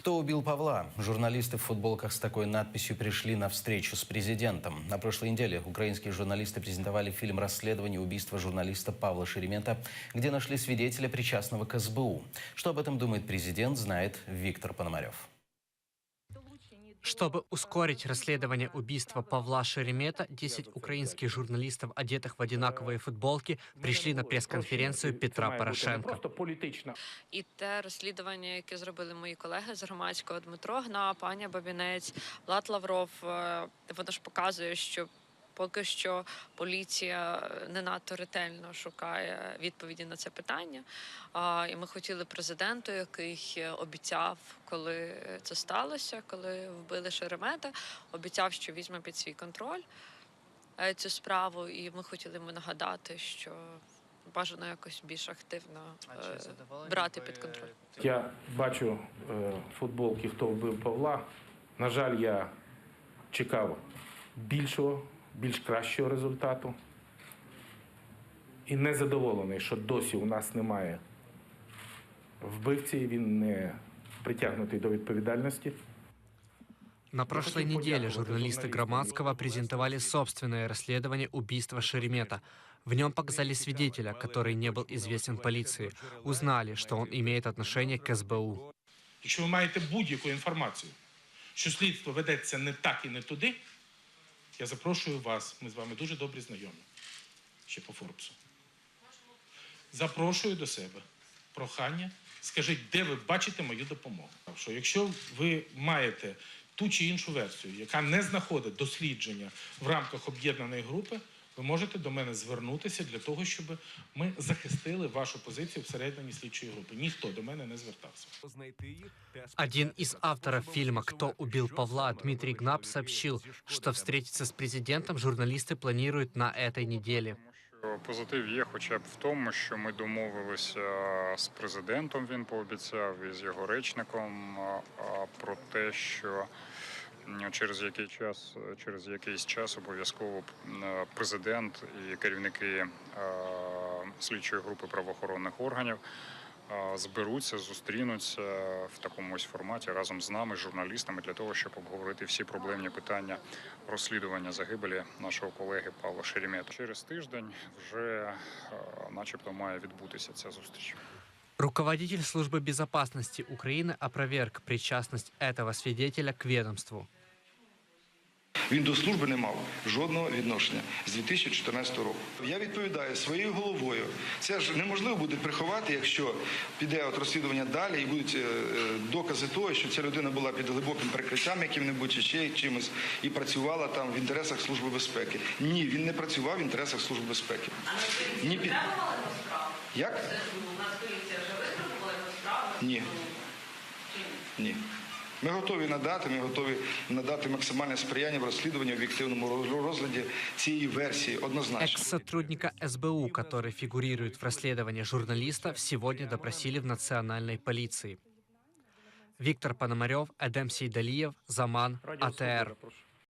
Кто убил Павла? Журналисты в футболках с такой надписью пришли на встречу с президентом. На прошлой неделе украинские журналисты презентовали фильм расследования убийства журналиста Павла Шеремета, где нашли свидетеля, причастного к СБУ. Что об этом думает президент, знает Виктор Пономарев. Чтобы ускорить расследование убийства Павла Шеремета, 10 украинских журналистов, одетых в одинаковые футболки, пришли на прес-конференцію Петра Порошенка. І те розслідування, яке зробили мої колеги з громадського, Дмитро Гнап, Аня Бабінець, Влад Лавров, воно ж показує, що поки що поліція не надто ретельно шукає відповіді на це питання. І ми хотіли президенту, який обіцяв, коли це сталося, коли вбили Шеремета, обіцяв, що візьме під свій контроль цю справу. І ми хотіли йому нагадати, що бажано якось більш активно брати під контроль. Я бачу футболки «Хто вбив Павла». На жаль, я чекав більш кращого результату. І не задоволений, що досі у нас немає вбивці, він не притягнутий до відповідальності. На прошлой неделе журналисты Громадского презентовали собственное расследование убийства Шеремета. В нем показали свидетеля, который не был известен полиции. Узнали, что он имеет отношение к СБУ. Якщо ви маєте будь-яку інформацію, що слідство ведеться не так і не туди, я запрошую вас, ми з вами дуже добре знайомі, ще по Форбсу. Запрошую до себе. Прохання, скажіть, де ви бачите мою допомогу. Що якщо ви маєте ту чи іншу версію, яка не знаходить дослідження в рамках об'єднаної групи, ви можете до мене звернутися для того, щоб ми захистили вашу позицію всередині слідчої групи. Ніхто до мене не звертався. Один из авторов фильма «Кто убил Павла» Дмитрий Гнап сообщил, что встретиться с президентом журналисты планируют на этой неделе. Позитив є хоча б в тому, що ми домовилися з президентом, він пообіцяв, і з його речником про те, що через якийсь час обов'язково президент і керівники слідчої групи правоохоронних органів зберуться, зустрінуться в такому ось форматі разом з нами, журналістами, для того, щоб обговорити всі проблемні питання розслідування загибелі нашого колеги Павла Шеремета. Через тиждень вже начебто має відбутися ця зустріч. Руководитель службы безопасности Украины опроверг причастность этого свидетеля к ведомству. Він до служби не мав жодного відношення з 2014 року. Я відповідаю своєю головою. Це ж неможливо буде приховати, якщо піде розслідування далі і будуть докази того, що ця людина була під глибоким прикриттям яким-небудь чи ще чимось і працювала там в інтересах Служби безпеки. Ні, він не працював в інтересах Служби безпеки. А не підтримували його справу? Як? У нас поліція вже витребувала його справу? Ні. Ні. Ми готові надати максимальне сприяння в розслідуванні, об'єктивному розгляді цієї версії, однозначно. Экс-сотрудника СБУ, который фигурирует в расследовании журналистов, сегодня допросили в национальной полиции. Виктор Пономарев, Эдем Сейдалиев, Заман, АТР.